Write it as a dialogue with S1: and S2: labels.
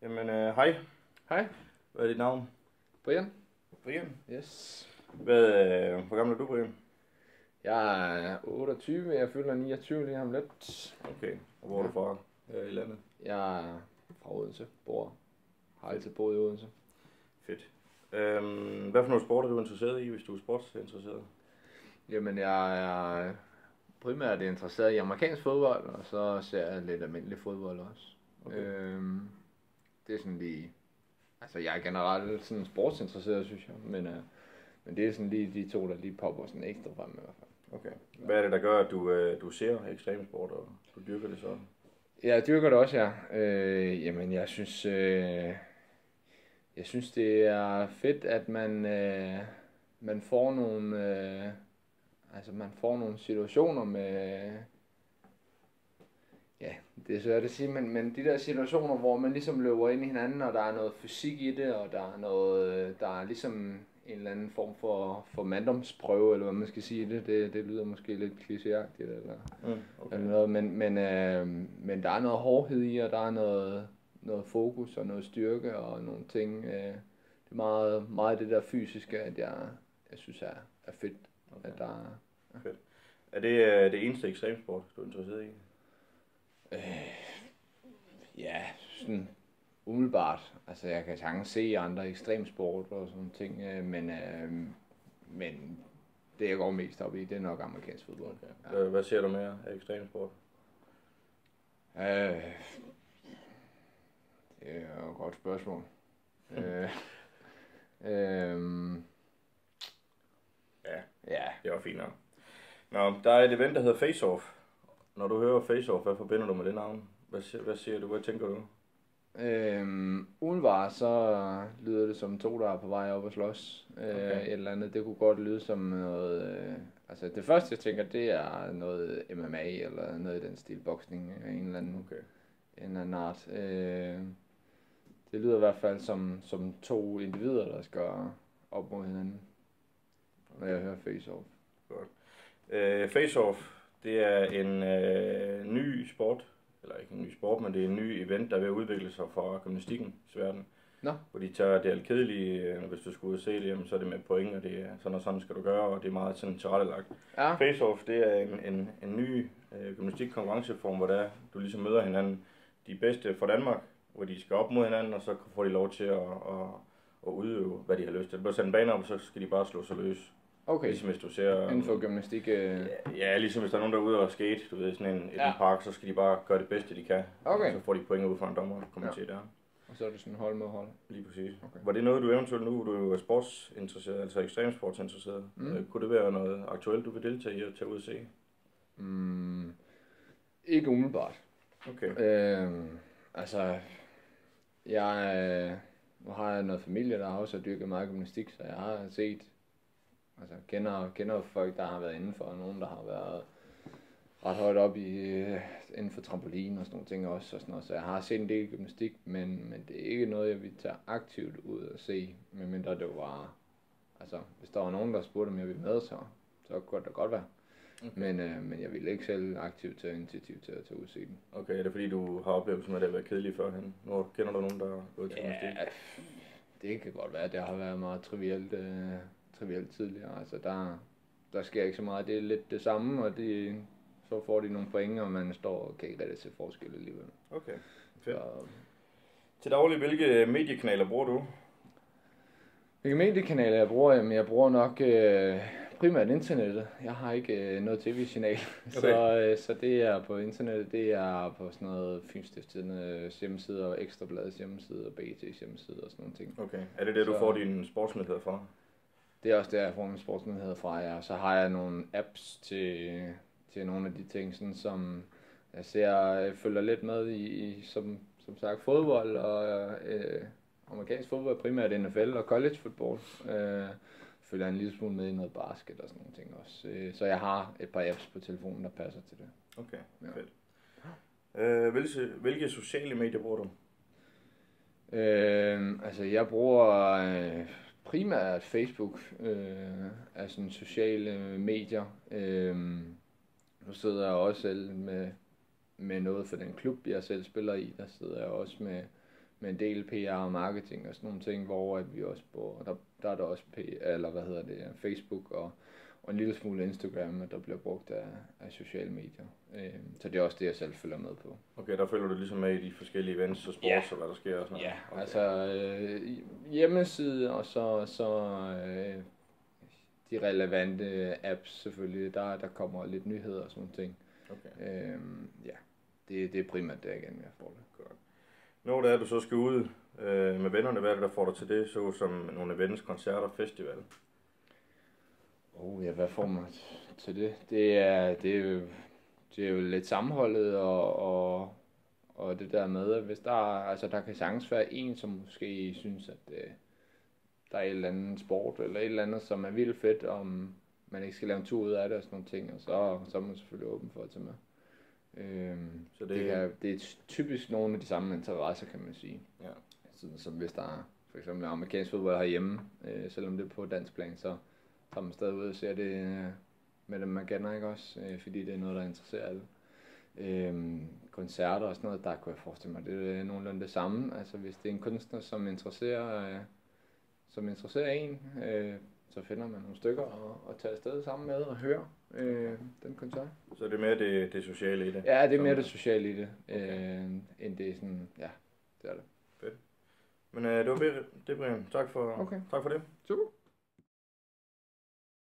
S1: Jamen, hej.
S2: Hej,
S1: Hvad er dit navn?
S2: Brian.
S1: Brian.
S2: Yes.
S1: Hvor gammel er du, Brian?
S2: Jeg er 28, jeg fylder 29 lige om lidt.
S1: Okay. Og hvor er du fra her i landet?
S2: Jeg er fra Odense, har altid boet i Odense.
S1: Fedt. Hvad for nogle sport er du interesseret i, hvis du er sportsinteresseret?
S2: Jamen, jeg er primært interesseret i amerikansk fodbold, og så ser jeg lidt almindelig fodbold også.
S1: Okay.
S2: Det er sådan lige... Altså, jeg er generelt sådan sportsinteresseret, synes jeg, men det er sådan lige de to, der lige popper sådan ekstra frem i hvert fald.
S1: Okay. Hvad er det, der gør, at du ser ekstremsport, og du dyrker det sådan?
S2: Ja, jeg dyrker det også, ja. Jamen, jeg synes, det er fedt, at man får nogle situationer med, ja, det er svært at sige, men de der situationer, hvor man ligesom løber ind i hinanden, og der er noget fysik i det, og der er ligesom en eller anden form for manddomsprøve, eller hvad man skal sige det lyder måske lidt klichéagtigt,
S1: Okay.
S2: eller noget, men der er noget hårdhed i, og der er noget fokus og noget styrke og nogle ting. Det er meget det der fysiske, at jeg synes er fedt.
S1: Okay.
S2: At der
S1: Fedt. Er det eneste ekstremsport, du er interesseret i?
S2: ja, sådan umiddelbart. Altså jeg kan sagtens se andre ekstremsport og sådan ting, men det jeg går mest op i, det er nok amerikansk fodbold.
S1: Okay. Hvad ser du mere af ekstremsport?
S2: Øh, det er jo et godt spørgsmål. øh, øhm, ja,
S1: Det var fint nok. Nå, der er et event, der hedder Face Off. Når du hører Face Off, hvad forbinder du med det navn? Hvad siger du? Hvad tænker du?
S2: Umiddelbart så lyder det som to, der er på vej op og slås.
S1: Okay.
S2: Et eller andet. Det kunne godt lyde som noget... altså det første jeg tænker, det er noget MMA eller noget i den stil, boksning af en eller anden,
S1: Okay.
S2: en eller anden art. Det lyder i hvert fald som to individer, der skal op mod hinanden, når jeg hører Face Off.
S1: Face Off, det er en ny sport, eller ikke en ny sport, men det er en ny event, der er ved at udvikle sig fra gymnastikkens verden.
S2: Nå.
S1: Hvor de tager det alt kedelige, hvis du skulle ud og se det, jamen, så er det med point, og det er sådan og sådan skal du gøre, og det er meget sådan tilrettelagt.
S2: Ja.
S1: Face Off, det er en ny gymnastik-konkurrenceform, hvor der du ligesom møder hinanden, de bedste fra Danmark, hvor de skal op mod hinanden, og så får de lov til at udøve, hvad de har lyst til. Bare sætte en bane op, og så skal de bare slå sig løs.
S2: Okay.
S1: Ligesom hvis du ser...
S2: Inden for gymnastik.
S1: Ja, ligesom hvis der er nogen, der er ude og skate, du ved, sådan en park, så skal de bare gøre det bedste, de kan.
S2: Okay.
S1: Så får de point ud fra en dommer, der kommer til der.
S2: Og så er det sådan hold med hold.
S1: Lige præcis.
S2: Okay.
S1: Var det noget, du eventuelt nu, du er jo sportsinteresseret, altså ekstremsportsinteresseret, kunne det være noget aktuelt, du vil deltage i at tage ud og se?
S2: Ikke umiddelbart.
S1: Okay.
S2: Altså, nu har jeg noget familie, der også har dyrket meget gymnastik, så jeg har set, altså kender folk, der har været indenfor, og nogen, der har været ret højt op inden for trampolin og sådan nogle ting også, og sådan noget. Så jeg har set en del gymnastik, men det er ikke noget, jeg vil tage aktivt ud og se, medmindre det var, altså, hvis der var nogen, der spurgte, om jeg ville med, så kunne det godt være. Okay. Men jeg ville ikke selv aktivt tage initiativ til at tage ud og se den.
S1: Okay, er det fordi, du har oplevelsen med, at det har været kedeligt førhen? Nu kender du nogen, der har gået til gymnastik?
S2: Ja, det kan godt være, at det har været meget trivielt tidligere. Altså, der sker ikke så meget. Det er lidt det samme, og så får de nogle point, og man står og kan ikke rigtig se forskel alligevel.
S1: Okay, fedt.
S2: Så,
S1: til daglig, hvilke mediekanaler bruger du?
S2: hvilke mediekanaler jeg bruger? Jamen, jeg bruger nok primært internettet. Jeg har ikke noget tv-signal, okay. så det er på internettet. Det er på sådan noget Filmstiftelsernes hjemmeside, og Ekstrabladets hjemmeside, og BT's hjemmeside og sådan nogle ting.
S1: Okay, er det du får dine sportsnyheder fra?
S2: Det er også der, jeg får mine sportsnyheder fra, ja. Og så har jeg nogle apps til nogle af de ting, sådan som jeg følger lidt med i som sagt fodbold og amerikansk fodbold, primært NFL og college football. Følger en lille smule med i noget basket og sådan nogle ting også. Så jeg har et par apps på telefonen, der passer til det.
S1: Okay, fedt. Hvilke sociale medier bruger du?
S2: Altså jeg bruger primært Facebook af sådan sociale medier. Nu sidder jeg også selv med noget for den klub, jeg selv spiller i. Der sidder jeg også med en del PR og marketing og sådan nogle ting, hvor at vi også bruger, der er der også Facebook og en lille smule Instagram, der bliver brugt af sociale medier. Så det er også det, jeg selv følger med på.
S1: Okay, der følger du ligesom med i de forskellige events og sports, og hvad der sker og sådan noget?
S2: Ja,
S1: okay.
S2: altså hjemmeside og så de relevante apps selvfølgelig. Der kommer lidt nyheder og sådan nogle ting.
S1: Okay.
S2: Det er primært det, igen, jeg får det.
S1: Godt. Når det er, du så skal ud med vennerne, hvad er det, der får dig til det, så som nogle events, koncerter, festival?
S2: Hvad får mig til det? Det er jo lidt sammenholdet og det der med, at hvis der kan sagtens være en, som måske synes, at der er et eller andet sport, eller et eller andet, som er vildt fedt, om man ikke skal lave en tur ud af det og sådan nogle ting, og så er man selvfølgelig åben for at tage med. Så det er typisk nogle af de samme interesser, kan man sige.
S1: Ja.
S2: Sådan, som hvis der er for eksempel amerikansk fodbold herhjemme, selvom det er på dansk plan, så tager man stadig ud og ser det med dem, man kender, ikke også? Fordi det er noget, der interesserer alle. Koncerter og sådan noget, der kunne jeg forestille mig, det er nogenlunde det samme. Altså hvis det er en kunstner, som interesserer en, så finder man nogle stykker og tager afsted sammen med og hører den koncert.
S1: Så det er mere det sociale i det?
S2: Ja, det er mere det sociale i det, end det er sådan, ja, det er det.
S1: Fedt. Men det var det, Brian. Tak for det.
S2: Super.